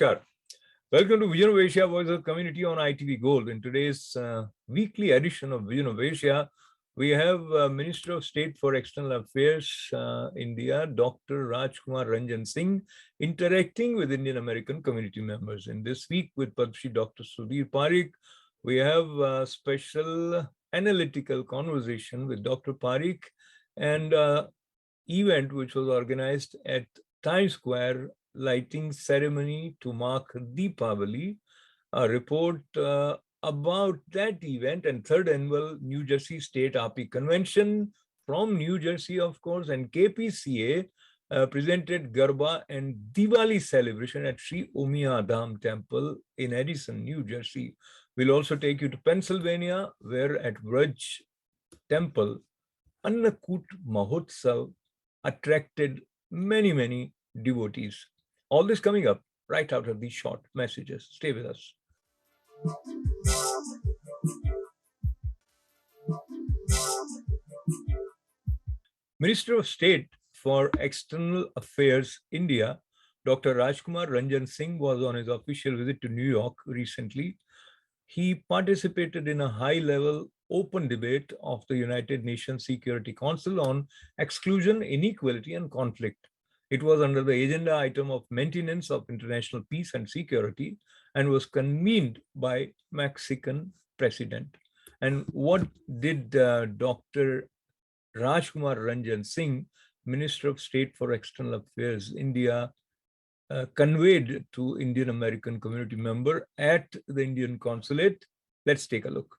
Namaskar. Welcome to Vision of Asia, Voice of Community on ITV Gold. In today's weekly edition of Vision of Asia, we have Minister of State for External Affairs, India, Dr. Rajkumar Ranjan Singh, interacting with Indian American community members. In this week with Padma Shri Dr. Sudhir Parikh, we have a special analytical conversation with Dr. Parikh and event which was organized at Times Square lighting ceremony to mark Deepavali, a report about that event and third annual New Jersey State RP Convention from New Jersey, of course, and KPCA presented Garba and Diwali celebration at Sri Umiya Dham Temple in Edison, New Jersey. We'll also take you to Pennsylvania, where at Vraj Temple, Annakut Mahotsav attracted many devotees. All this coming up right after these short messages. Stay with us. Minister of State for External Affairs, India, Dr. Rajkumar Ranjan Singh was on his official visit to New York recently. He participated in a high-level open debate of the United Nations Security Council on exclusion, inequality, and conflict. It was under the agenda item of maintenance of international peace and security and was convened by Mexican president. And what did Dr. Rajkumar Ranjan Singh, Minister of State for External Affairs, India, conveyed to Indian American community member at the Indian consulate? Let's take a look.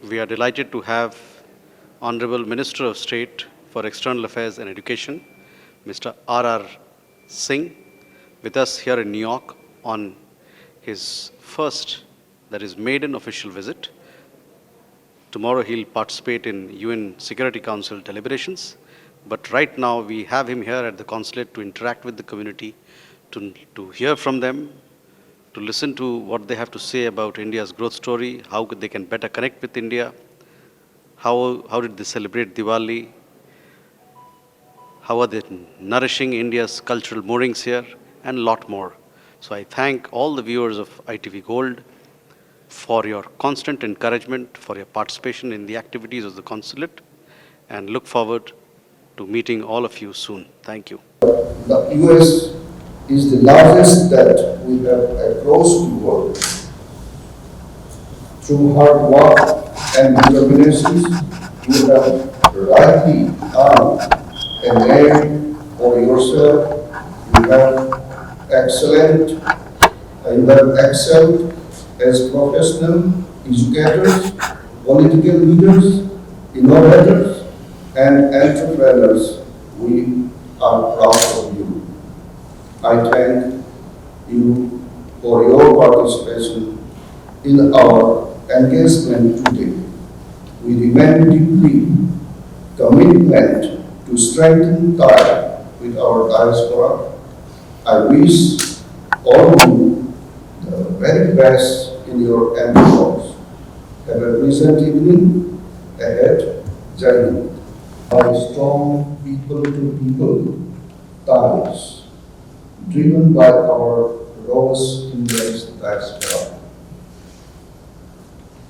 We are delighted to have Honorable Minister of State for External Affairs and Education, Mr. R.R. Singh, with us here in New York on his first, that is, maiden official visit. Tomorrow he'll participate in UN Security Council deliberations, but right now we have him here at the consulate to interact with the community, to hear from them, to listen to what they have to say about India's growth story, how they can better connect with India, how did they celebrate Diwali, how are they nourishing India's cultural moorings here, and a lot more. So I thank all the viewers of ITV Gold for your constant encouragement, for your participation in the activities of the consulate, and look forward to meeting all of you soon. Thank you. The US is the largest that we have across the world. Through hard work and determination, you have rightly earned a name for yourself. You have excelled as professional educators, political leaders, innovators, and entrepreneurs. We are proud of you. I thank you for your participation in our engagement today. We remain deeply committed to strengthen tie with our diaspora. I wish all of you the very best in your endeavors. Have a pleasant evening ahead. Jai Hind. Our strong people-to-people ties, driven by our rose-indexed diaspora.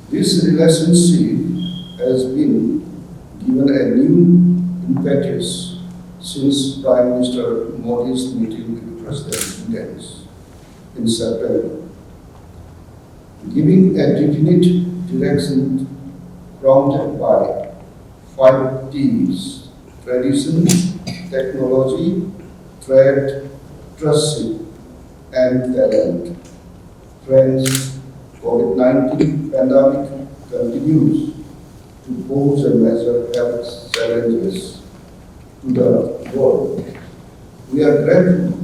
This relationship has been given a new impetus since Prime Minister Modi's meeting with President Biden in September, giving a definite direction prompted by 5 T's: tradition, technology, trade, trustship, and talent. Friends, COVID-19 pandemic continues to pose a major health challenges to the world. We are grateful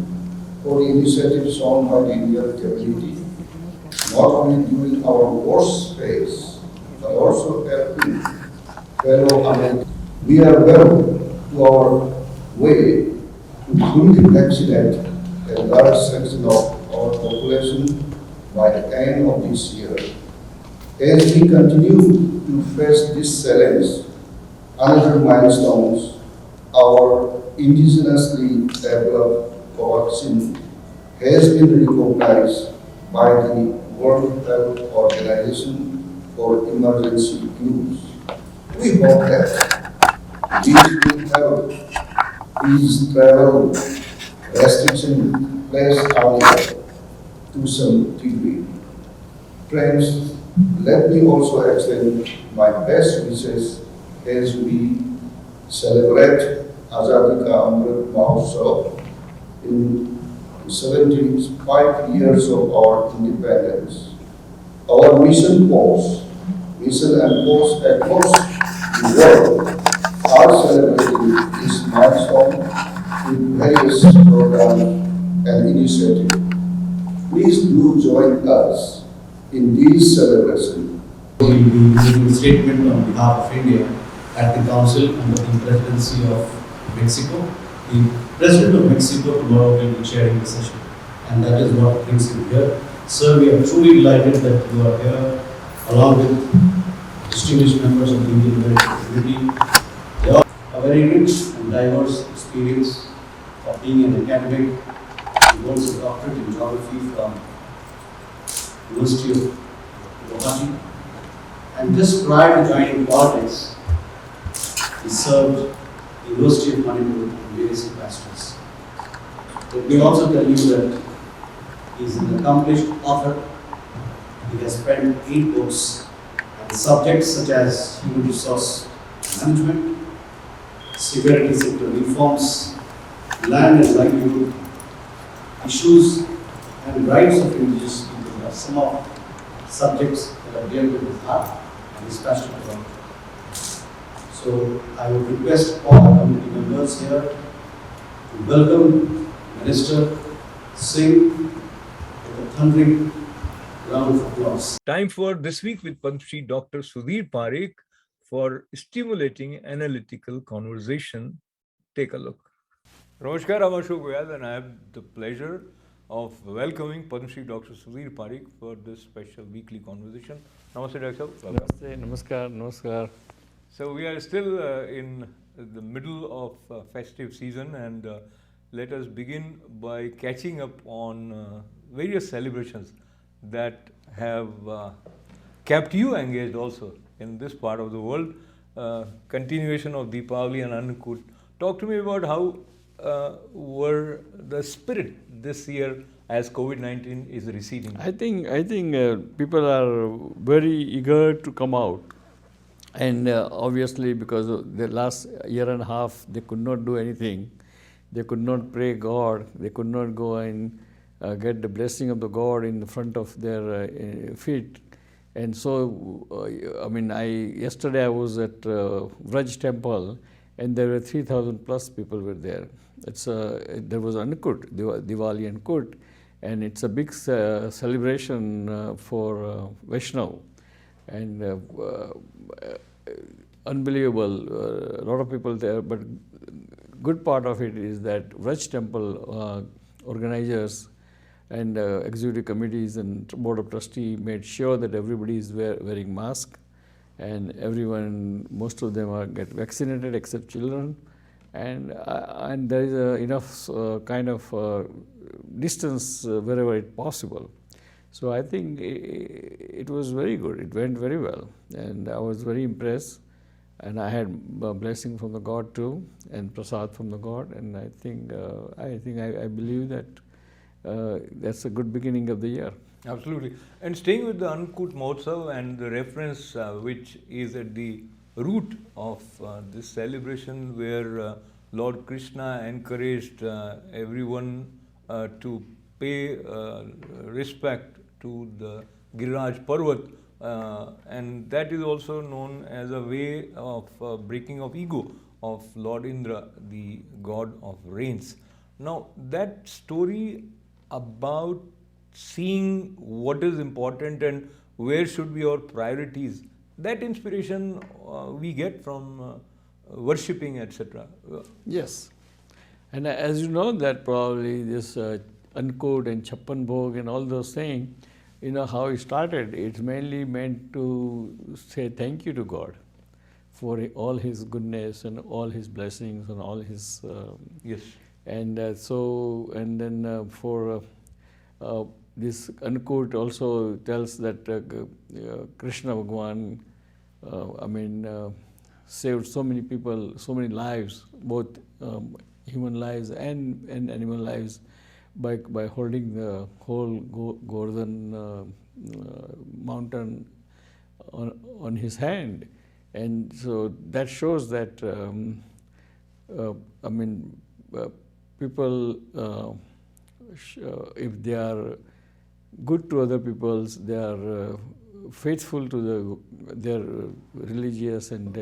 for the initiatives shown by the Indian community, not only during our worst phase, but also helping fellow Americans. We are well to our way to fully vaccinate a large section of our population by the end of this year. As we continue to face this challenge, another milestone, our indigenously developed vaccine has been recognized by the World Health Organization for emergency use. We hope that this will help ease travel restriction placed out to some degree. Friends, let me also extend my best wishes as we celebrate Azadi Ka Amrit Mahotsav in 75 years of our independence. Our mission and posts across the world are celebrating this milestone with various programs and initiatives. Please do join us in these celebrations. We will be making a statement on behalf of India at the Council under the presidency of Mexico. The President of Mexico tomorrow will be chairing the session, and that is what brings him here. Sir, we are truly delighted that you are here along with distinguished members of the Indian American community. They have a very rich and diverse experience of being an academic. He holds a doctorate in geography from University of Guwahati. And just prior to joining politics, he served the University of Manipur in various capacities. Let me also tell you that he is an accomplished author. He has penned 8 books on subjects such as human resource management, security sector reforms, land and livelihood, issues and rights of indigenous people are some of subjects that are dear to his heart and his passion about. So I would request all the committee members here to welcome Minister Singh with a thundering round of applause. Time for This Week with Padma Shri Dr. Sudhir Parekh for stimulating analytical conversation. Take a look. Namaskar, I'm Ashok Vyas, and I have the pleasure of welcoming Padma Shri Dr. Sudhir Parekh for this special weekly conversation. Namaste, Dr. Welcome. Namaste, namaskar, namaskar. So we are still in the middle of festive season, and let us begin by catching up on various celebrations that have kept you engaged also in this part of the world. Continuation of Deepavali and Annakut. Talk to me about how were the spirit this year as COVID-19 is receding. I think people are very eager to come out, and obviously because of the last year and a half they could not do anything. They could not pray God. They could not go and get the blessing of the God in the front of their feet. And so, yesterday I was at Vraj temple, and there were 3,000 plus people were there. There was Annakut, Diwali Annakut, and it's a big celebration for Vaishnav. and unbelievable. A lot of people there, but good part of it is that Vraj Temple organizers and executive committees and board of trustee made sure that everybody is wearing mask, and everyone, most of them are get vaccinated except children, and there is enough kind of distance wherever it possible. So I think it was very good. It went very well, and I was very impressed. And I had a blessing from the God too, and prasad from the God. And I believe that that's a good beginning of the year. Absolutely. And staying with the Annakoot Mahotsav and the reference which is at the root of this celebration, where Lord Krishna encouraged everyone to pay respect to the Giriraj Parvat, and that is also known as a way of breaking of ego of Lord Indra, the god of rains. Now, that story about seeing what is important and where should be our priorities, that inspiration we get from worshipping, etc. Yes. And as you know that probably this Annakoot and Chappan Bhog and all those things, you know how it started. It's mainly meant to say thank you to God for all His goodness and all His blessings and all His... Yes. And then for this Annakoot also tells that Krishna Bhagwan, saved so many people, so many lives, both human lives and animal lives, by holding the whole Govardhan mountain on his hand. And so that shows that people, if they are good to other peoples, they are faithful to their religious and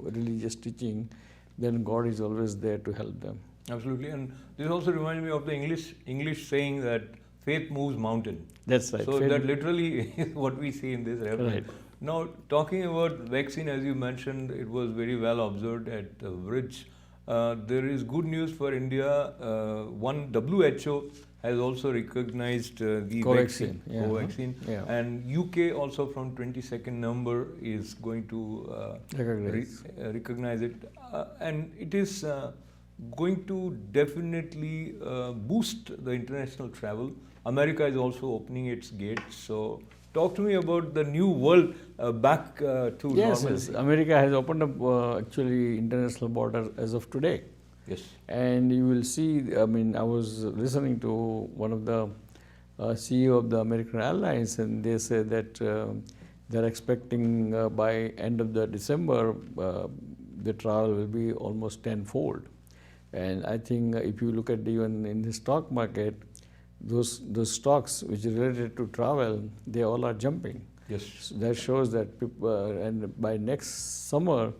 religious teaching, then God is always there to help them. Absolutely. And this also reminds me of the English saying that faith moves mountain. That's right. So that literally is what we see in this reference. Right. Now, talking about vaccine, as you mentioned, it was very well observed at Vrij. There is good news for India. One, WHO has also recognized the Covaxin, vaccine, Covaxin, yeah. and UK also from 22nd November is going to recognize it, and it is going to definitely boost the international travel. America is also opening its gates. So talk to me about the new world back to Yes, normalcy. America has opened up actually international border as of today. Yes. And you will see, I was listening to one of the CEO of the American Airlines, and they said that they're expecting by end of the December, the travel will be almost tenfold. And I think if you look at even in the stock market, those stocks which are related to travel, they all are jumping. Yes. So that shows that people, and by next summer,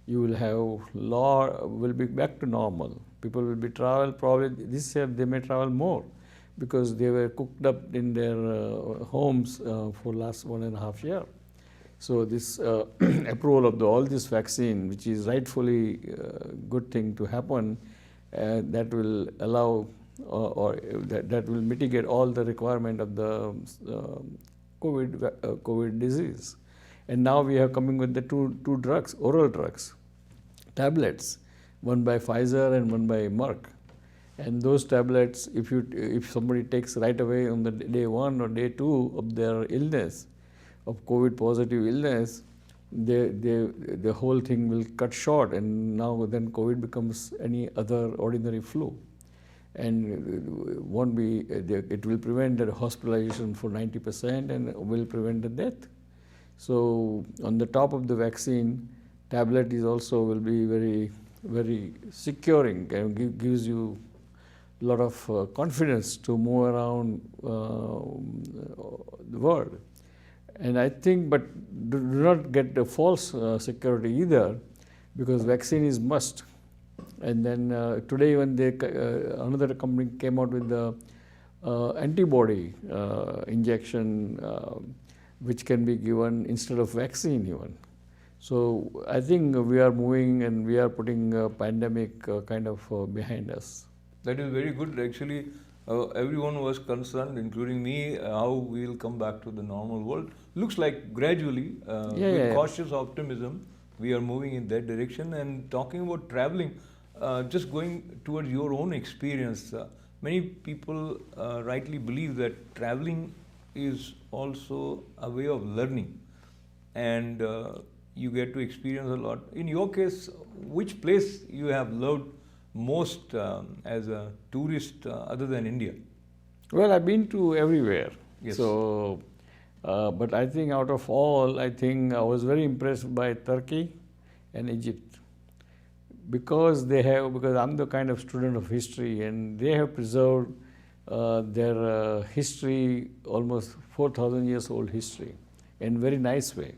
you will have will be back to normal. People will be travel probably this year. They may travel more because they were cooked up in their homes for last 1.5 years. So this approval of all this vaccine, which is rightfully good thing to happen, that will allow or that will mitigate all the requirement of the COVID disease. And now we are coming with the two drugs, oral drugs, tablets, one by Pfizer and one by Merck. And those tablets, if somebody takes right away on the day 1 or day 2 of their illness, of COVID positive illness, the whole thing will cut short, and now then COVID becomes any other ordinary flu. And won't be, it will prevent the hospitalization for 90% and will prevent the death. So on the top of the vaccine, tablet is also will be very, very securing and gives you a lot of confidence to move around the world. And I think, but do not get the false security either, because vaccine is must. And then today when another company came out with the antibody injection, which can be given instead of vaccine even. So I think we are moving and we are putting a pandemic kind of behind us. That is very good. Actually, everyone was concerned, including me, how we'll come back to the normal world. Looks like gradually, with cautious optimism, we are moving in that direction. And talking about traveling, just going towards your own experience, many people rightly believe that traveling is also a way of learning, and you get to experience a lot. In your case, which place you have loved most as a tourist other than India? Well, I've been to everywhere. Yes. So, but I think out of all, I think I was very impressed by Turkey and Egypt because I'm the kind of student of history, and they have preserved their history, almost 4,000 years old history, in very nice way.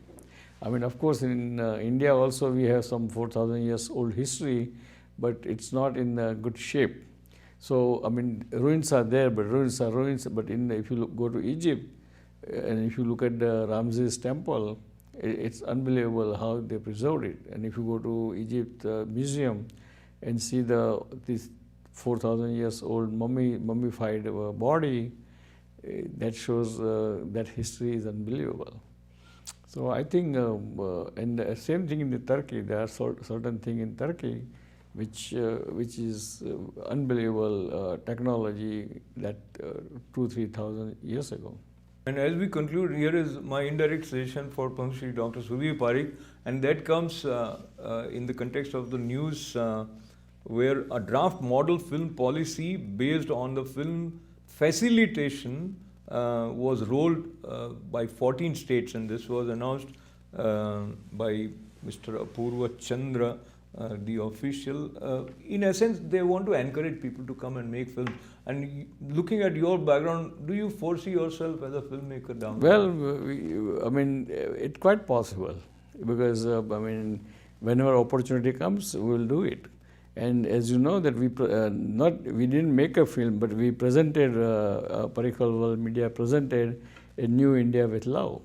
I mean, of course, in India also we have some 4,000 years old history, but it's not in good shape. So, I mean, ruins are there, but ruins are ruins. But if you go to Egypt, and if you look at the Ramses temple, it's unbelievable how they preserved it. And if you go to Egypt museum and see this 4,000 years old mummified body, that shows that history is unbelievable. So I think, and the same thing in Turkey. There are certain things in Turkey which is unbelievable technology that 2,000-3,000 years ago. And as we conclude, here is my indirect suggestion for Padma Shri Dr. Sudhir Parikh, and that comes in the context of the news where a draft model film policy based on the film facilitation was rolled by 14 states, and this was announced by Mr. Apurva Chandra, the official. In essence, they want to encourage people to come and make films. And looking at your background, do you foresee yourself as a filmmaker down the line? Well, I mean, it's quite possible because I mean, whenever opportunity comes, we'll do it. And as you know that we didn't make a film, but we presented, Parikhal World Media presented a New India with Love,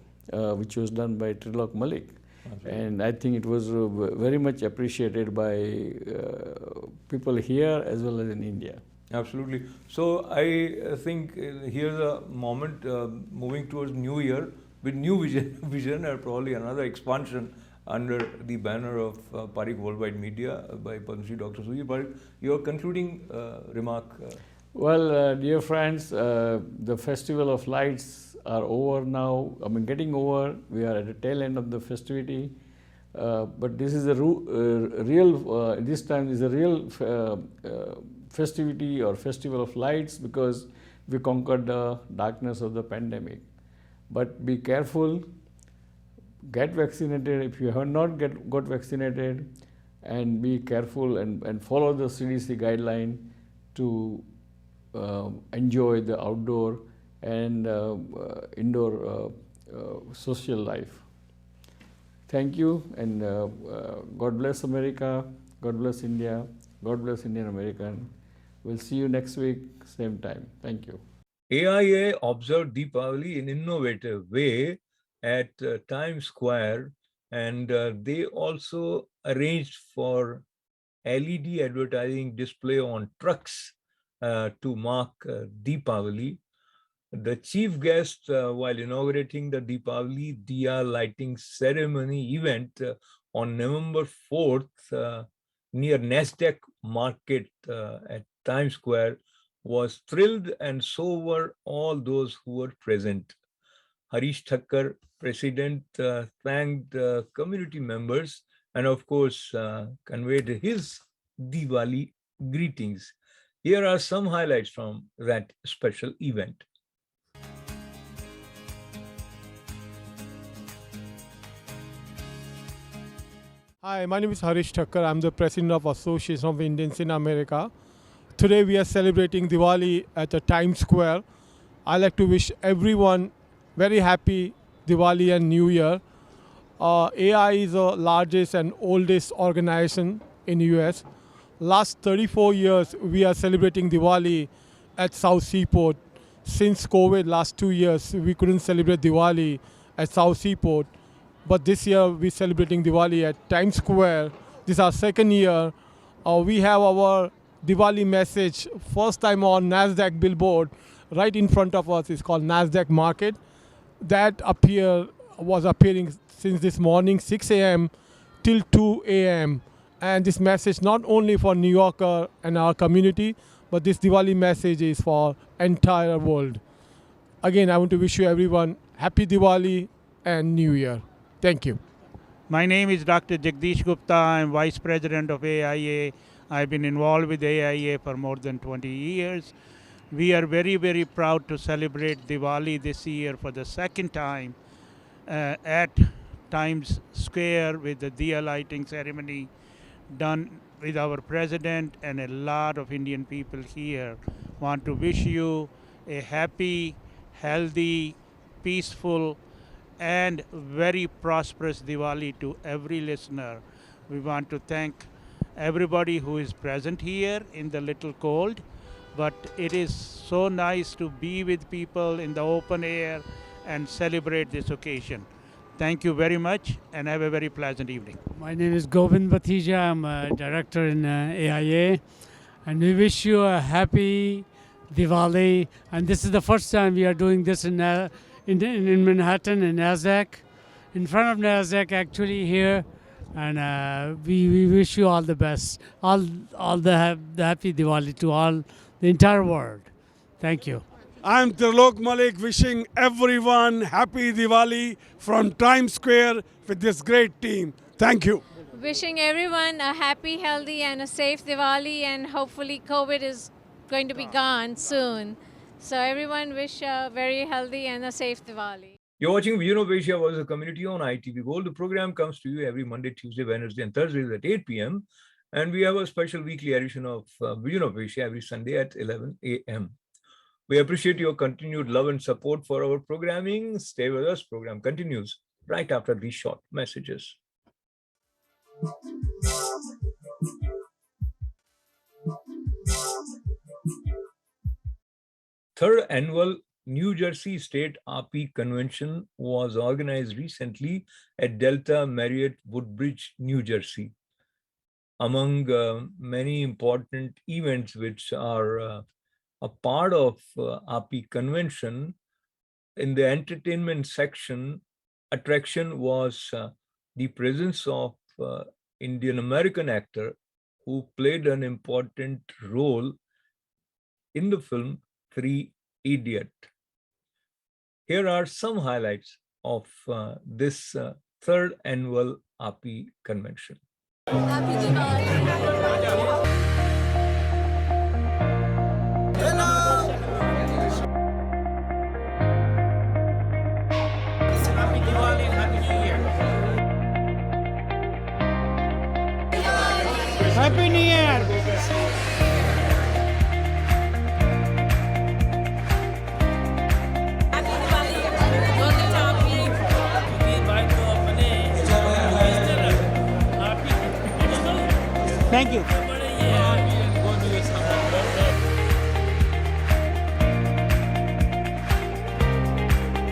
which was done by Trilok Malik. And I think it was very much appreciated by people here as well as in India. Absolutely. So I think here's a moment moving towards New Year with new vision and probably another expansion under the banner of Parikh Worldwide Media by Padma Shri Dr. Sudhir Parikh. Your concluding remark? Well, dear friends, the Festival of Lights are over now. I mean, getting over. We are at the tail end of the festivity. But this is a real, this time is a real festivity or Festival of Lights because we conquered the darkness of the pandemic. But be careful, get vaccinated if you have not got vaccinated, and be careful and follow the CDC guideline to enjoy the outdoor and indoor social life. Thank you, and God bless America, God bless India, God bless Indian American. We'll see you next week, same time. Thank you. AIA observed Deepavali in innovative way at Times Square, and they also arranged for LED advertising display on trucks to mark Deepavali. The chief guest, while inaugurating the Deepavali Diya lighting ceremony event on November 4th near Nasdaq Market at Times Square, was thrilled, and so were all those who were present. Harish Thakkar, President, thanked community members and, of course, conveyed his Diwali greetings. Here are some highlights from that special event. Hi, my name is Harish Thakkar. I'm the President of Association of Indians in America. Today we are celebrating Diwali at the Times Square. I'd like to wish everyone very happy Diwali and New Year. AI is the largest and oldest organization in the US. Last 34 years we are celebrating Diwali at South Seaport. Since COVID last 2 years we couldn't celebrate Diwali at South Seaport. But this year we're celebrating Diwali at Times Square. This is our second year. We have our Diwali message first time on NASDAQ billboard right in front of us. It's called NASDAQ Market. That was appearing since this morning 6 a.m. till 2 a.m. And this message not only for New Yorker and our community, but this Diwali message is for entire world. Again, I want to wish you everyone happy Diwali and New Year. Thank you. My name is Dr. Jagdish Gupta. I'm Vice President of AIA. I've been involved with AIA for more than 20 years. We are very, very proud to celebrate Diwali this year for the second time at Times Square with the Diya lighting ceremony done with our president and a lot of Indian people here. Want to wish you a happy, healthy, peaceful, and very prosperous Diwali to every listener. We want to thank everybody who is present here in the little cold, but it is so nice to be with people in the open air and celebrate this occasion. Thank you very much and have a very pleasant evening. My name is Govind Batija. I'm a director in AIA, and we wish you a happy Diwali. And this is the first time we are doing this in Manhattan, in NASDAQ, in front of NASDAQ actually here. And we wish you all the best, all the happy Diwali to all the entire world. Thank you. I'm Trilok Malik wishing everyone happy Diwali from Times Square with this great team. Thank you. Wishing everyone a happy, healthy, and a safe Diwali, and hopefully COVID is going to be gone soon. So everyone wish a very healthy and a safe Diwali. You're watching Vision of Asia Voice of Community on ITV Gold. The program comes to you every Monday, Tuesday, Wednesday, and Thursdays at 8 p.m. And we have a special weekly edition of Vision of Asia every Sunday at 11 a.m. We appreciate your continued love and support for our programming. Stay with us. Program continues right after these short messages. Third annual New Jersey State RP Convention was organized recently at Delta Marriott Woodbridge, New Jersey. Among many important events which are a part of RP Convention, in the entertainment section, attraction was the presence of Indian American actor who played an important role in the film Three Idiot. Here are some highlights of this third annual RP Convention. Happy Diwali. Happy New Year! Thank you.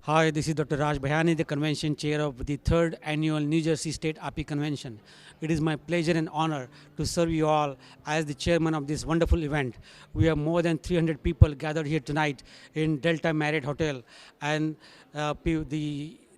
Hi, this is Dr. Raj Bhayani, the convention chair of the third annual New Jersey State RP Convention. It is my pleasure and honor to serve you all as the chairman of this wonderful event. We have more than 300 people gathered here tonight in Delta Marriott Hotel, and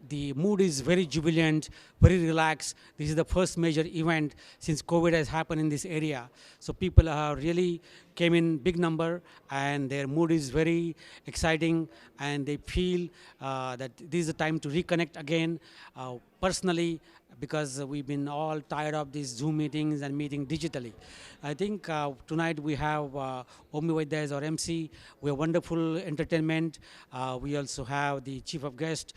the mood is very jubilant, very relaxed. This is the first major event since COVID has happened in this area. So people are really came in big number, and their mood is very exciting, and they feel that this is the time to reconnect again personally, because we've been all tired of these Zoom meetings and meeting digitally. I think tonight we have Omi Vaidya as our MC. We have wonderful entertainment. We also have the chief of guest,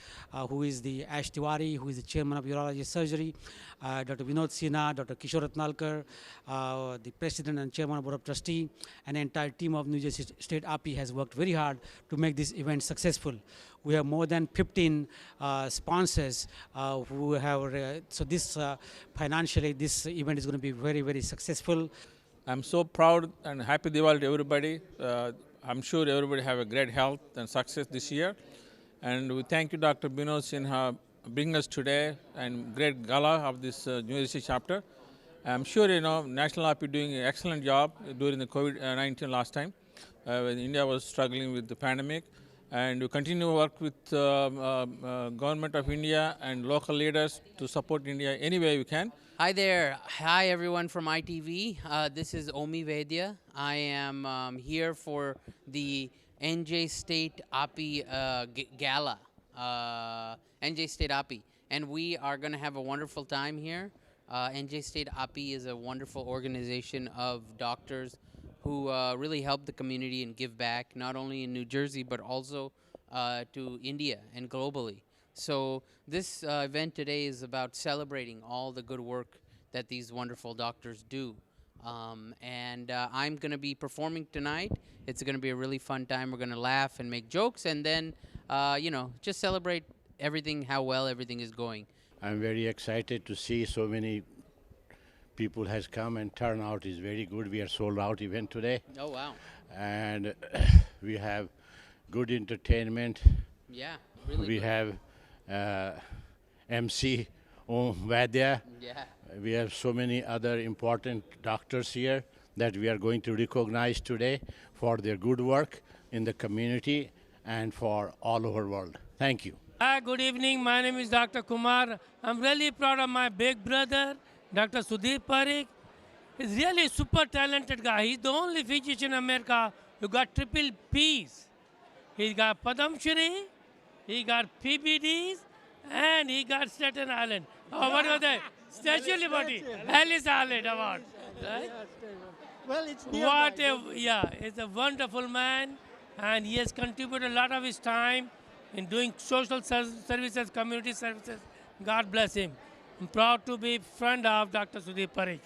who is the Ash Tiwari, who is the chairman of urology surgery, Dr. Vinod Sinha, Dr. Kishore Ratnalkar, the president and chairman of board of trustee, and the entire team of New Jersey State RP has worked very hard to make this event successful. We have more than 15 sponsors who have, so this financially, this event is going to be very, very successful. I'm so proud and happy Diwali to everybody. I'm sure everybody have a great health and success this year. And we thank you, Dr. Binod Sinha, bringing us today and great gala of this New Jersey chapter. I'm sure National RP doing an excellent job during the COVID-19 last time when India was struggling with the pandemic. And we continue to work with Government of India and local leaders to support India any way we can. Hi there. Hi, everyone from ITV. This is Omi Vaidya. I am here for the NJ State API Gala, NJ State API. And we are going to have a wonderful time here. NJ State API is a wonderful organization of doctors who really help the community and give back, not only in New Jersey, but also to India and globally. So this event today is about celebrating all the good work that these wonderful doctors do. And I'm going to be performing tonight. It's going to be a really fun time. We're going to laugh and make jokes and then, just celebrate everything, how well everything is going. I'm very excited to see so many people has come and turnout is very good. We are sold out event today. Oh, wow. And we have good entertainment. Yeah, really We good. have MC Om Vaidya. Yeah. We have so many other important doctors here that we are going to recognize today for their good work in the community and for all over the world. Thank you. Hi, good evening. My name is Dr. Kumar. I'm really proud of my big brother, Dr. Sudhir Parikh. He's really a super talented guy. He's the only physician in America who got triple Ps. He got Padam Shri, he got PBDs, and he got Staten Island. Oh, what was that? Statue of Liberty. Ellis Island Award. Right? Well, it's What a, yeah, he's a wonderful man, and he has contributed a lot of his time in doing social services, community services. God bless him. I'm proud to be friend of Dr. Sudhir Parikh.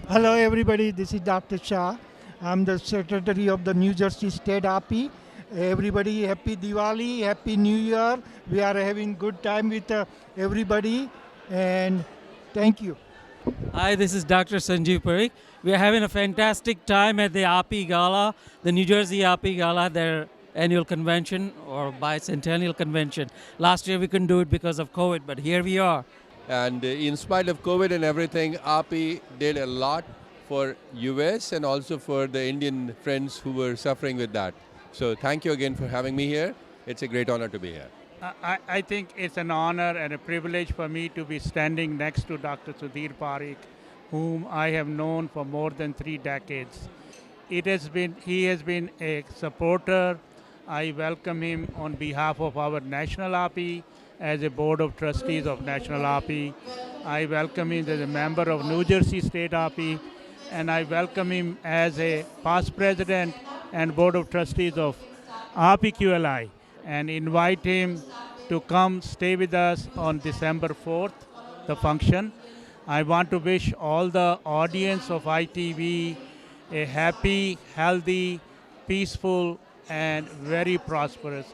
Hello, everybody. This is Dr. Shah. I'm the secretary of the New Jersey State API. Everybody, happy Diwali, happy New Year. We are having good time with everybody, and thank you. Hi, this is Dr. Sanjeev Parikh. We are having a fantastic time at the API Gala, the New Jersey API Gala, their annual convention or bicentennial convention. Last year we couldn't do it because of COVID, but here we are. And in spite of COVID and everything, API did a lot for US and also for the Indian friends who were suffering with that. So thank you again for having me here. It's a great honor to be here. I think it's an honor and a privilege for me to be standing next to Dr. Sudhir Parikh, whom I have known for more than 3 decades. He has been a supporter. I welcome him on behalf of our National API as a Board of Trustees of National API. I welcome him as a member of New Jersey State API, and I welcome him as a past president and Board of Trustees of API QLI, and invite him to come stay with us on December 4th, the function. I want to wish all the audience of ITV a happy, healthy, peaceful, and very prosperous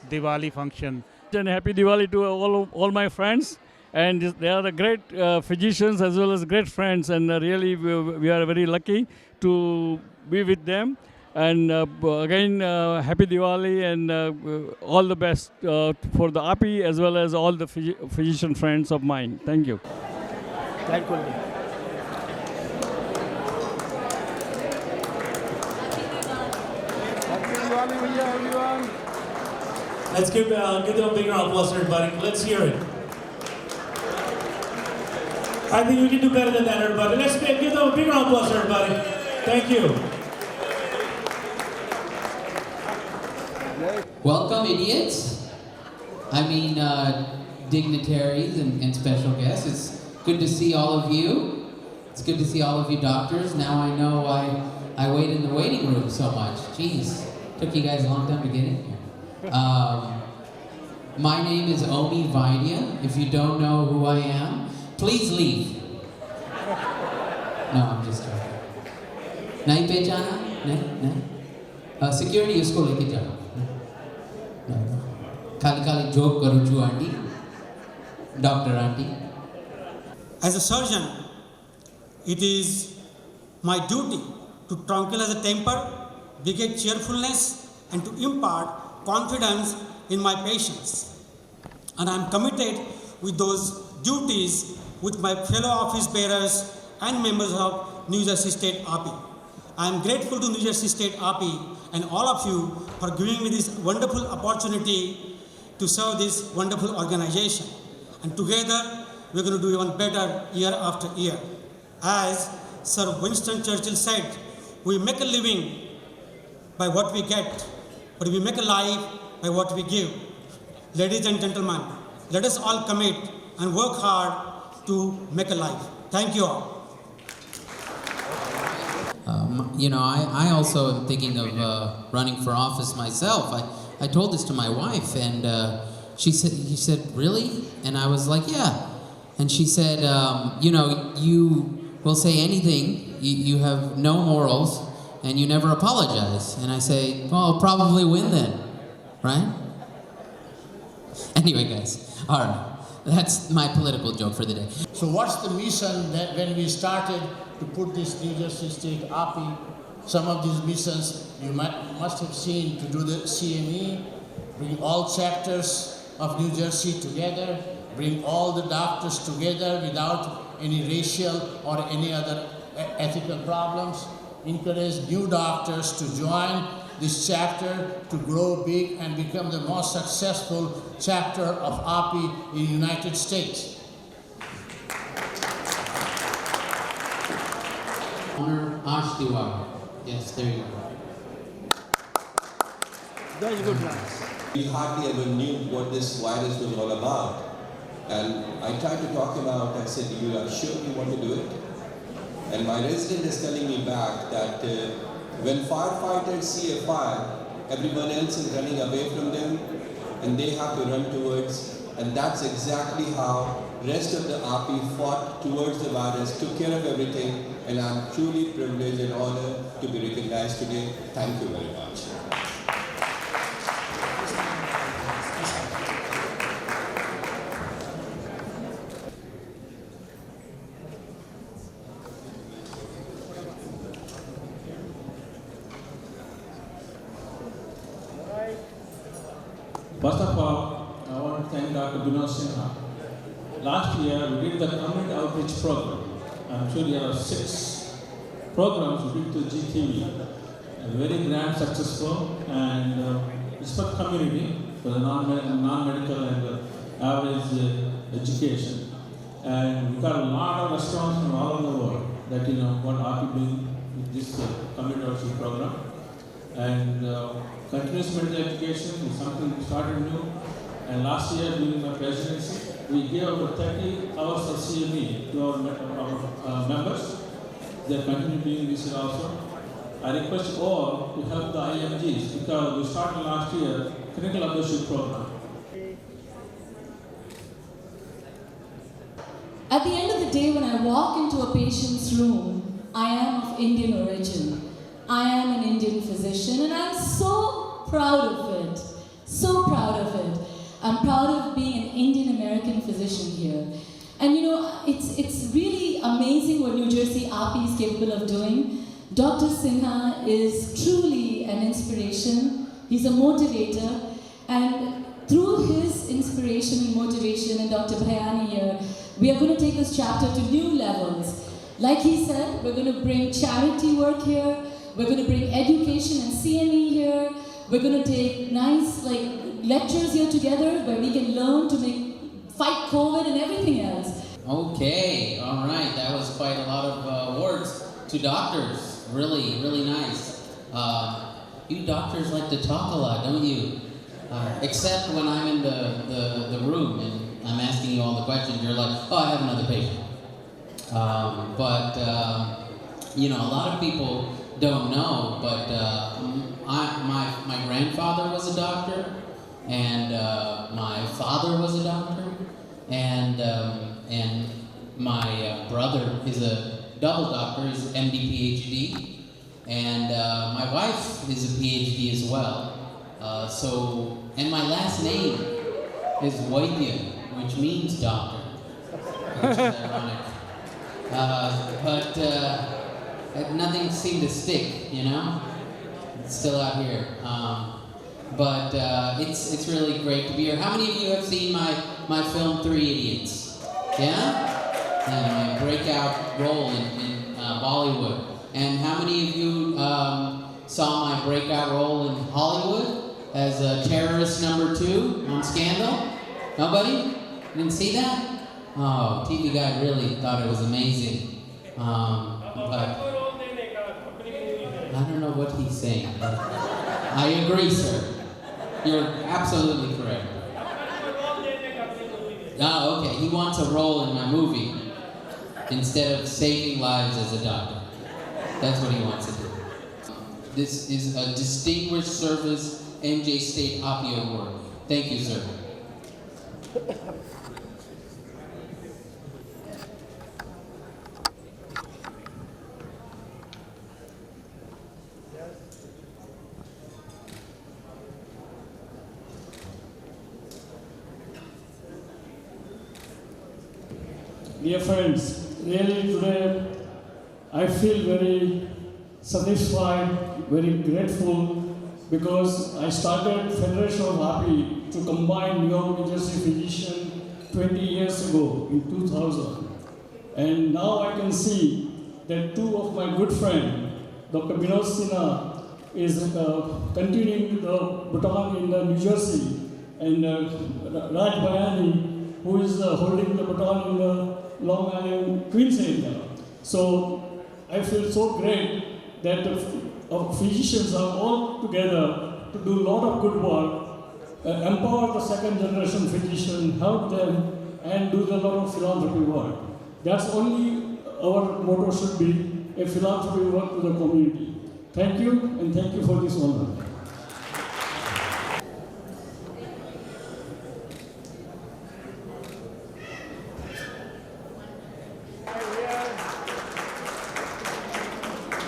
Diwali function. And happy Diwali to all my friends. And they are the great physicians as well as great friends. And really, we are very lucky to be with them. And again, happy Diwali and all the best for the API as well as all the physician friends of mine. Thank you. Thank you. Everyone. Let's give them a big round of applause, everybody. Let's hear it. I think we can do better than that, everybody. Let's give them a big round of applause, everybody. Thank you. Welcome, idiots. I mean, dignitaries and special guests. It's good to see all of you. It's good to see all of you doctors. Now I know why I wait in the waiting room so much. Jeez, took you guys a long time to get in here. My name is Omi Vaidya. If you don't know who I am, please leave. No, I'm just joking. Nahi pehchana? Nahi? Security usko leke jao. Kali joke karu chu auntie. Dr. Auntie. As a surgeon, it is my duty to tranquilize the temper, beget cheerfulness, and to impart confidence in my patients. And I'm committed with those duties with my fellow office bearers and members of New Jersey State API. I'm grateful to New Jersey State API and all of you for giving me this wonderful opportunity to serve this wonderful organization. And together, we're going to do even better year after year. As Sir Winston Churchill said, we make a living by what we get, but we make a life by what we give. Ladies and gentlemen, let us all commit and work hard to make a life. Thank you all. I also am thinking of running for office myself. I told this to my wife, and he said, really? And I was like, yeah. And she said, you will say anything, you have no morals, and you never apologize. And I say, well, I'll probably win then, right? Anyway, guys, all right. That's my political joke for the day. So what's the mission that when we started to put this New Jersey State API, some of these missions you must have seen, to do the CME, bring all chapters of New Jersey together, bring all the doctors together without any racial or any other ethical problems, encourage new doctors to join this chapter to grow big and become the most successful chapter of API in the United States. Honor Ashtiwar. Yes, there you go. Very good, man. We hardly ever knew what this virus was all about. And I tried to talk him out. I said, you are sure you want to do it? And my resident is telling me back that when firefighters see a fire, everyone else is running away from them and they have to run towards. And that's exactly how the rest of the API fought towards the virus, took care of everything. And I'm truly privileged and honored to be recognized today. Thank you very much. First of all, I want to thank Dr. Binod Sinha. Last year, we did the community outreach program. I'm sure there are 6 programs we did to GTV. Very grand, successful, and it's for community, for the non-medical and average education. And we got a lot of response from all over the world that what API doing with this community outreach program. And continuous medical education is something we started new. And last year during my presidency, we gave over 30 hours of CME to our members. They continue doing this year also. I request all to help the IMGs because we started last year clinical leadership program. At the end of the day, when I walk into a patient's room, I am of Indian origin. I am an Indian physician, and I'm so proud of it. So proud of it. I'm proud of being an Indian American physician here. And it's really amazing what New Jersey API is capable of doing. Dr. Sinha is truly an inspiration. He's a motivator. And through his inspiration and motivation, and Dr. Bhayani here, we are going to take this chapter to new levels. Like he said, we're going to bring charity work here. We're going to bring education and CME here. We're going to take nice lectures here together where we can learn to fight COVID and everything else. Okay, all right. That was quite a lot of awards to doctors. Really, really nice. You doctors like to talk a lot, don't you? Except when I'm in the room and I'm asking you all the questions, you're like, oh, I have another patient. A lot of people don't know, but my grandfather was a doctor, and my father was a doctor, and my brother is a double doctor, he's MD PhD, and my wife is a PhD as well. And my last name is Vaidya, which means doctor, which is ironic. But nothing seemed to stick, It's still out here. but it's really great to be here. How many of you have seen my film 3 Idiots? Yeah? My breakout role in Bollywood. And how many of you saw my breakout role in Hollywood as a terrorist #2 on Scandal? Nobody? Didn't see that? Oh, TV Guide really thought it was amazing. But I don't know what he's saying. But I agree, sir. You're absolutely correct. Oh, okay. He wants a role in my movie instead of saving lives as a doctor. That's what he wants to do. This is a Distinguished Service NJ State Hoppy Award. Thank you, sir. Dear friends, really today I feel very satisfied, very grateful because I started Federation of Happy to combine New York, New Jersey physician 20 years ago in 2000. And now I can see that 2 of my good friends, Dr. Binod Sinha is continuing the baton in New Jersey, and Raj Bayani, who is holding the baton in the Long Island, Queens area. So I feel so great that our physicians are all together to do a lot of good work, empower the second generation physician, help them, and do a lot of philanthropy work. That's only our motto should be, a philanthropy work to the community. Thank you, and thank you for this honor.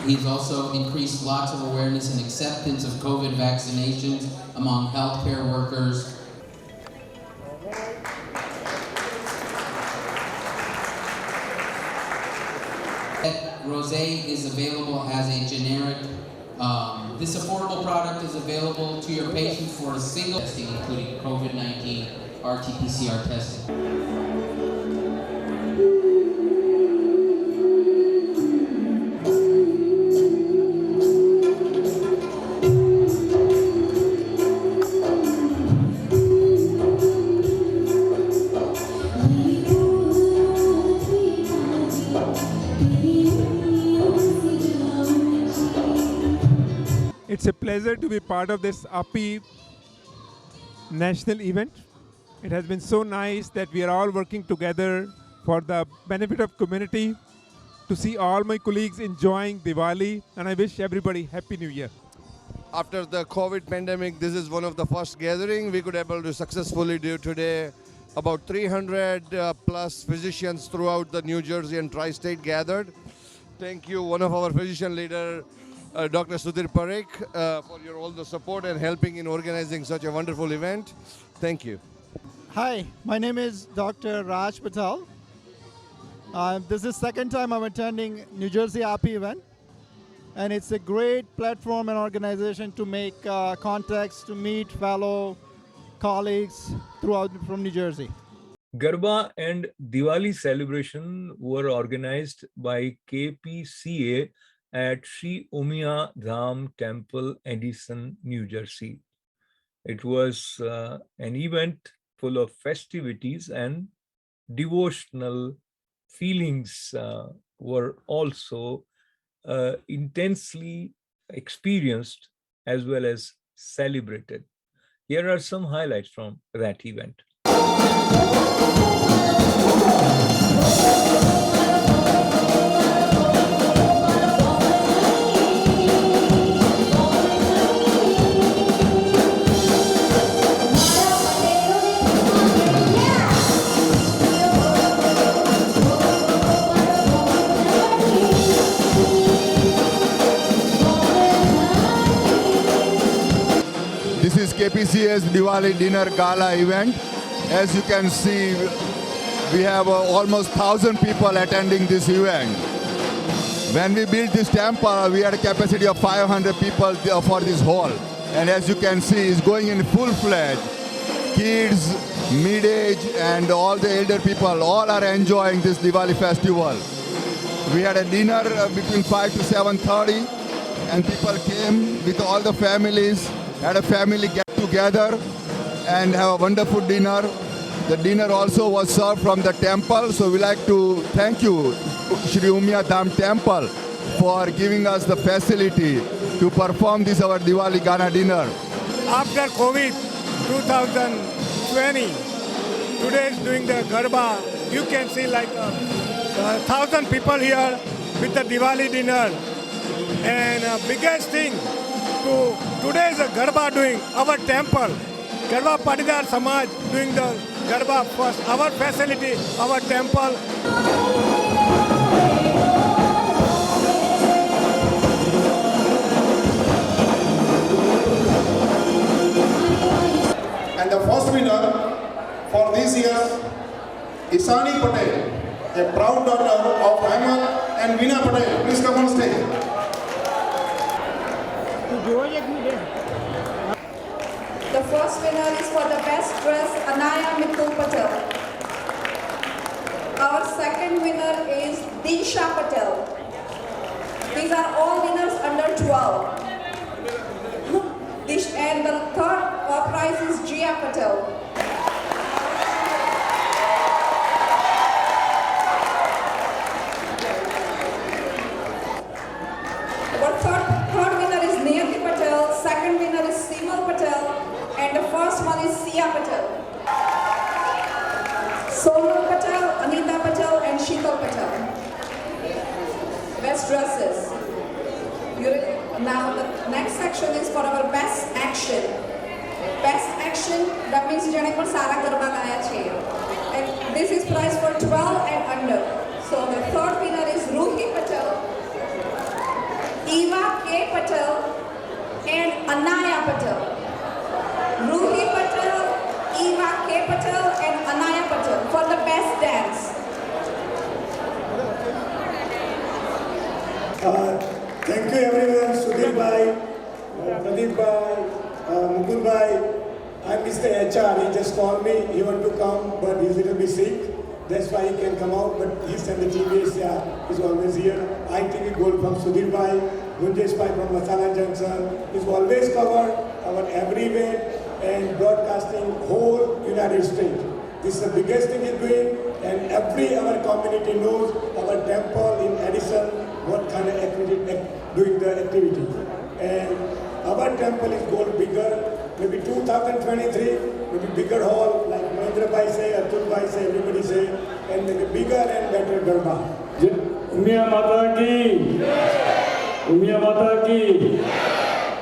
He's also increased lots of awareness and acceptance of COVID vaccinations among healthcare workers. Rosé is available as a generic. This affordable product is available to your patients for a single testing, including COVID-19 RT-PCR testing. It's a pleasure to be part of this API national event. It has been so nice that we are all working together for the benefit of community, to see all my colleagues enjoying Diwali, and I wish everybody Happy New Year. After the COVID pandemic, this is one of the first gathering we could able to successfully do today. About 300 plus physicians throughout the New Jersey and tri-state gathered. Thank you, one of our physician leader, Dr. Sudhir Parikh, for your all the support and helping in organizing such a wonderful event. Thank you. Hi, my name is Dr. Raj Patel. This is the second time I'm attending New Jersey API event, and it's a great platform and organization to make contacts, to meet fellow colleagues throughout from New Jersey. Garba and Diwali celebration were organized by KPCA at Sri Umiya Dham Temple, Edison, New Jersey. It was an event full of festivities, and devotional feelings were also intensely experienced as well as celebrated. Here are some highlights from that event. This is KPCA's Diwali dinner gala event. As you can see, we have almost 1,000 people attending this event. When we built this temple, we had a capacity of 500 people for this hall. And as you can see, it's going in full-fledged. Kids, mid-age, and all the elder people, all are enjoying this Diwali festival. We had a dinner between 5 to 7:30, and people came with all the families, had a family get-together, and have a wonderful dinner. The dinner also was served from the temple, so we like to thank you, Shri Umia Dham Temple, for giving us the facility to perform this our Diwali Gana dinner. After COVID 2020, today is doing the Garba. You can see like 1,000 people here with the Diwali dinner. And biggest thing, today is a Garba doing our temple. Garba Patidar Samaj doing the Garba first, our facility, our temple. And the first winner for this year, Isani Patel, a proud daughter of Ahmed and Veena Patel. Please come on stage. The first winner is for the best dress, Anaya Mitul Patel. Our second winner is Disha Patel. These are all winners under 12. And the third prize is Jia Patel. Our third winner is Niyati Patel, second winner is Simal Patel, and the first one is Sia Patel. Sonal Patel, Anita Patel, and Sheetal Patel. Best dresses. Now the next section is for our best action. Best action, that means jane par sara garba gaya chhe. And this is prize for 12 and under. So the third winner is Ruhi Patel, Eva K. Patel, and Anaya Patel. Ruhi Patel, Eva K. Patel, and Anaya Patel for the best dance. Thank you everyone, Sudhir Bhai, Pradeep Bhai, Mukul Bhai. I'm Mr. HR, he just called me, he want to come, but he's a little bit sick. That's why he can come out, but he sent the TVS, he's always here. ITV Gold from Sudhir Bhai, Gunjesh Bhai from Masala Junction. He's always covered our every event and broadcasting whole United States. This is the biggest thing he's doing, and every our community knows our temple in Edison, what kind of activity, doing the activity. And our temple is going bigger, maybe 2023, maybe bigger hall, like Mahendra Bhai say, Atul Bhai say, everybody say, and maybe bigger and better Garba. Umia Mata ki! Umia Mata ki!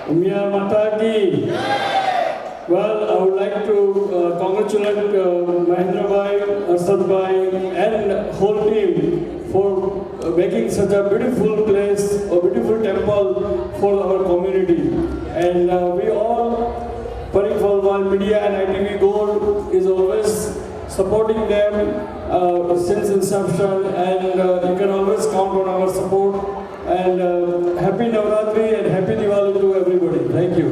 Umia Mata ki! Well, I would like to congratulate Mahendra Bhai, Arshad Bhai, and whole team for making such a beautiful place, a beautiful temple for our community. And we all, Parikh Phalwal Media and ITV Gold is always supporting them since inception, and you can always count on our support. And happy Navratri and happy Diwali to everybody. Thank you.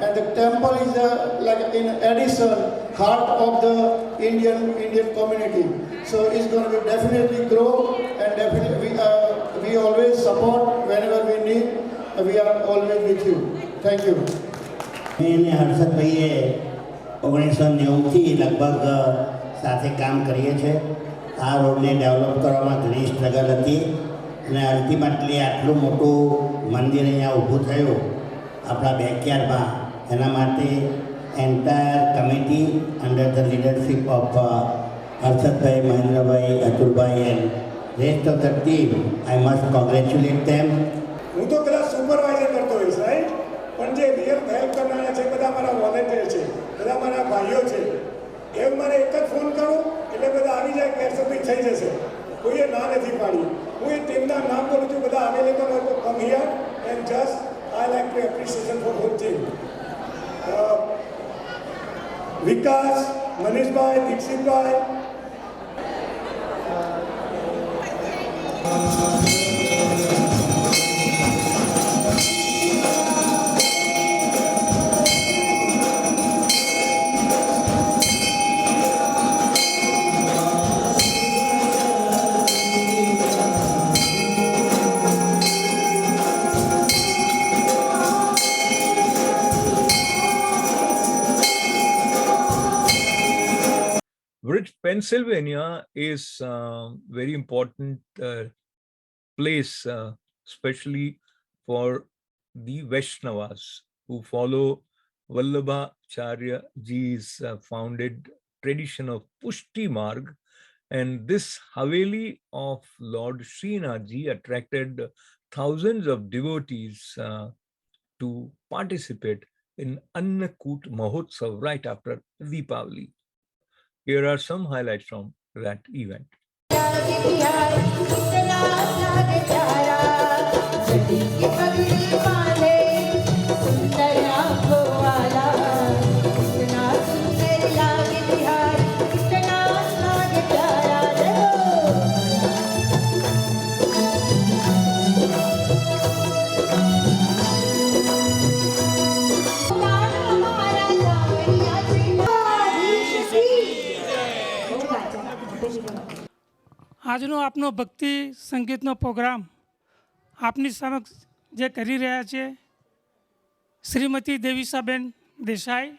And the temple is like in Edison, heart of the Indian community. So it's going to be definitely grow, and definitely we always support whenever we need. We are always with you. Thank you. मैंने हर्षद भाઈએ 1990 થી લગભગ સાથે કામ કરીએ છીએ. આ રોડને develop કરવામાં ઘણી સ્ટ્રગલ હતી, અને અલ્ટિમેટલી આટલું મોટું મંદિર અહીંયા ઊભું થયું આપણા બેકયાર્ડમાં. એના માટે entire committee under the leadership of હર્ષદભાઈ, મહેન્દ્રભાઈ, અતુલભાઈ and rest of the team, I must congratulate them. હું તો કદાચ સુપરવાઇઝર કરતો હોઈશ, રાઈટ? પણ જે રિયલ હેલ્પ કરનારા છે બધા મારા વોલેન્ટિયર છે, બધા મારા ભાઈઓ છે. એમ મારે એક જ ફોન કરું એટલે બધા આવી જાય, કેરસબી થઈ જશે. કોઈએ ના નથી પાડી. હું એ ટીમના નામ બોલું છું, બધા અવેલેબલ હોય તો come here and just I like to appreciation for whole team. Vikas, મનીષભાઈ, દીક્ષિતભાઈ. Pennsylvania is a very important place, especially for the Vaishnavas who follow Vallabhacharya ji's founded tradition of Pushti Marg. And this Haveli of Lord Srinath ji attracted thousands of devotees to participate in Annakut Mahotsav right after Deepavali. Here are some highlights from that event. આજનો આપનો ભક્તિ સંગીતનો programme આપની સમક્ષ જે કરી રહ્યા છે શ્રીમતી દેવીસાબેન દેસાઈ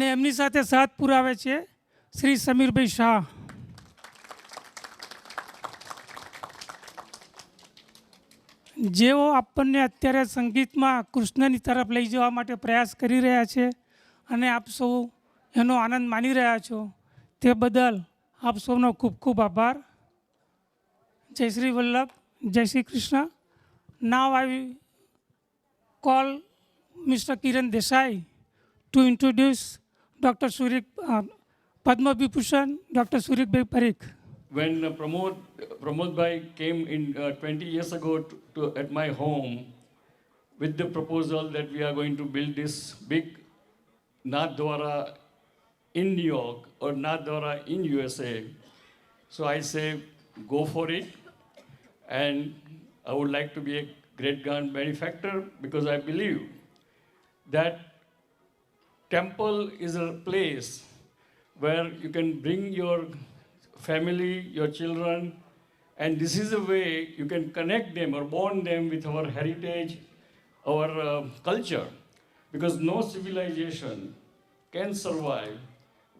ને એમની સાથે સાથ પુરાવે છે શ્રી સમીરભાઈ શાહ. જેઓ આપણને અત્યારે સંગીતમાં કૃષ્ણની તરફ લઈ જવા માટે પ્રયાસ કરી રહ્યા છે અને આપ સૌ એનો આનંદ માની રહ્યા છો તે બદલ આપ સૌનો ખૂબ ખૂબ આભાર. જય શ્રી વલ્લભ, જય Shri Krishna. Now I call mister Kiran Desai to introduce doctor Surekh Padma Vibhushan, Dr. Surekhbhai Parikh. When Pramod Bhai came in 20 years ago at my home with the proposal that we are going to build this big Nathdwara in New York or Nathdwara in USA, so I say go for it, and I would like to be a great gun manufacturer because I believe that temple is a place where you can bring your family, your children, and this is a way you can connect them or bond them with our heritage, our culture, because no civilization can survive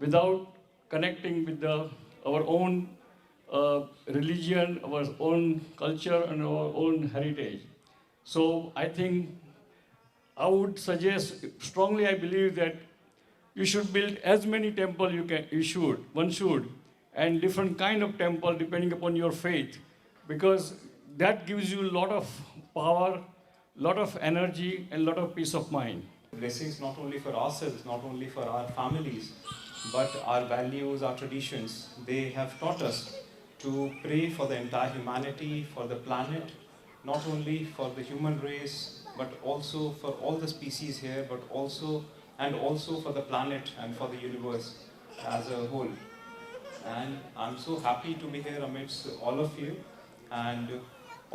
without connecting with our own religion, our own culture, and our own heritage. So I think I would suggest strongly, I believe that you should build as many temples one should, and different kind of temple depending upon your faith, because that gives you a lot of power, lot of energy, and lot of peace of mind. Blessings not only for ourselves, not only for our families, but our values, our traditions. They have taught us to pray for the entire humanity, for the planet, not only for the human race, but also for all the species here, but also for the planet and for the universe as a whole. And I'm so happy to be here amidst all of you. And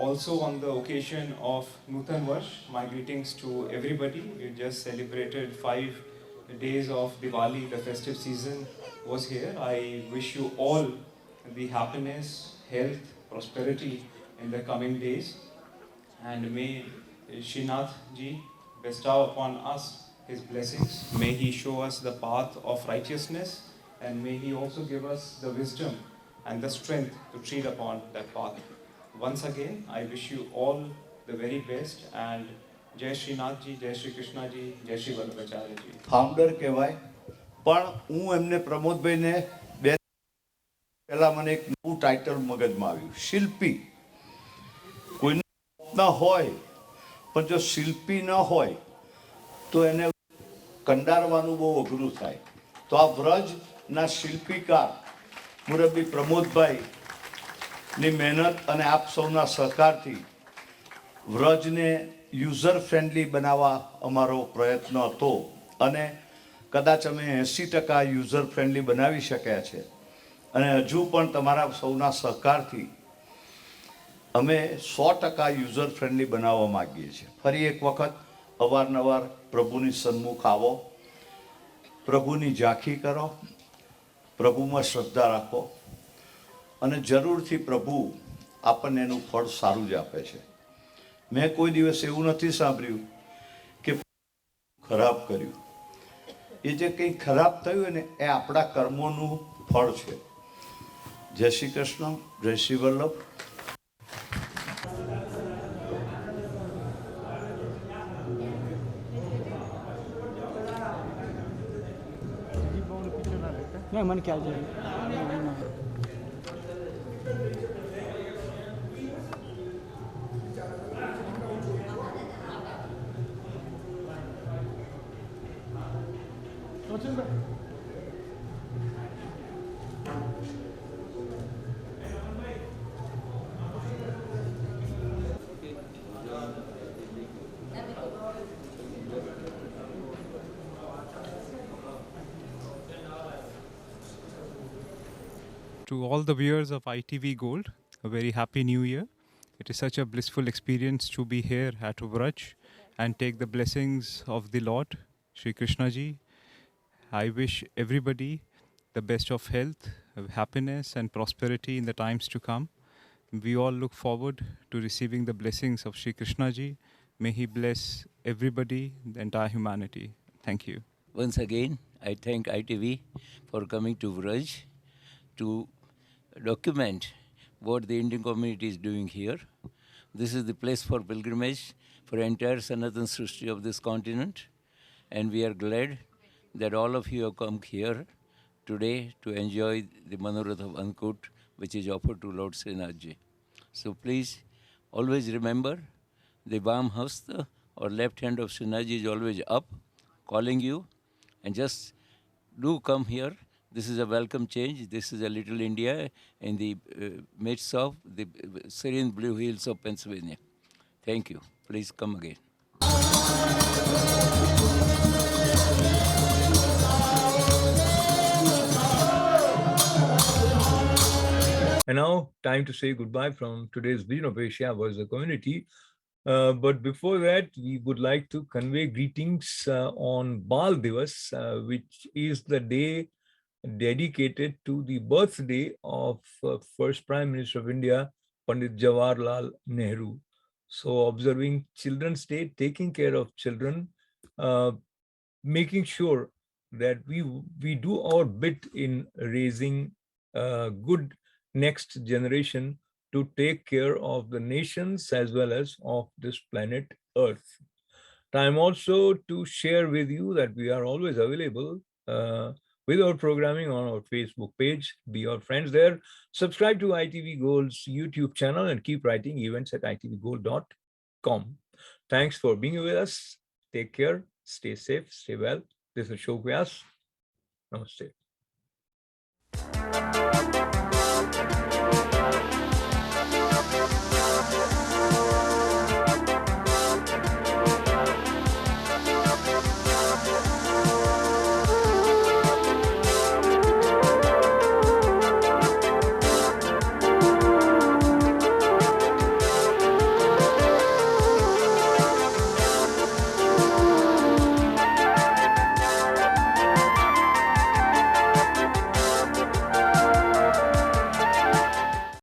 also on the occasion of Nutan Varsh, my greetings to everybody. We just celebrated 5 days of Diwali, the festive season was here. I wish you all the happiness, health, prosperity in the coming days. And may Srinath ji bestow upon us his blessings. May he show us the path of righteousness, and may he also give us the wisdom and the strength to tread upon that path. Once again, I wish you all the very best, and Jai Srinath ji, Jai Shri Krishna ji, Jai Shri Vallabhacharya ji. Founder કહેવાય, પણ હું એમને પ્રમોદભાઈને પહેલા મને એક નવું title મગજમાં આવ્યું, શિલ્પી. કોઈને ના હોય, પણ જો શિલ્પી ન હોય તો એને કંડારવાનું બહુ અઘરું થાય. તો આ વ્રજના શિલ્પીકાર મુરબ્બી પ્રમોદભાઈની મહેનત અને આપ સૌના સહકારથી વ્રજને યુઝર ફ્રેન્ડલી બનાવવા અમારો પ્રયત્ન હતો, અને કદાચ અમે 80% યુઝર ફ્રેન્ડલી બનાવી શક્યા છે, અને હજુ પણ તમારા સૌના સહકારથી અમે 100% યુઝર ફ્રેન્ડલી બનાવવા માગીએ છીએ. ફરી એક વખત અવારનવાર પ્રભુની સન્મુખ આવો, પ્રભુની ઝાંખી કરો, પ્રભુમાં શ્રદ્ધા રાખો, અને જરૂરથી પ્રભુ આપણને એનું ફળ સારું જ આપે છે. મેં કોઈ દિવસ એવું નથી સાંભળ્યું કે ખરાબ કર્યું. એ જે કંઈ ખરાબ થયું હોય ને એ આપણા કર્મોનું ફળ છે. જય શ્રી કૃષ્ણ, જય શ્રી વલ્લભ. મને ખ્યાલ છે. To all the viewers of ITV Gold, a very happy new year. It is such a blissful experience to be here at Vraj and take the blessings of the Lord, Shri Krishna Ji. I wish everybody the best of health, happiness and prosperity in the times to come. We all look forward to receiving the blessings of Shri Krishna Ji. May he bless everybody, the entire humanity. Thank you. Once again, I thank ITV for coming to Vraj to document what the Indian community is doing here. This is the place for pilgrimage for entire Sanatan Srishti of this continent, and we are glad that all of you have come here today to enjoy the Manorath of Ankut, which is offered to Lord Srinath Ji. So please always remember the Vam Hasta or left hand of Srinath Ji is always up, calling you, and just do come here. This is a welcome change. This is a little India in the midst of the serene blue hills of Pennsylvania. Thank you. Please come again. And now, time to say goodbye from today's Vision of Asia was the community. But before that, we would like to convey greetings on Bal Divas, which is the day dedicated to the birthday of first Prime Minister of India, Pandit Jawaharlal Nehru. So observing Children's Day, taking care of children, making sure that we do our bit in raising good next generation to take care of the nations as well as of this planet Earth. Time also to share with you that we are always available with our programming on our Facebook page. Be our friends there. Subscribe to ITV Gold's YouTube channel and keep writing events at itvgold.com. Thanks for being with us. Take care. Stay safe. Stay well. This is Ashok Vyas. Namaste.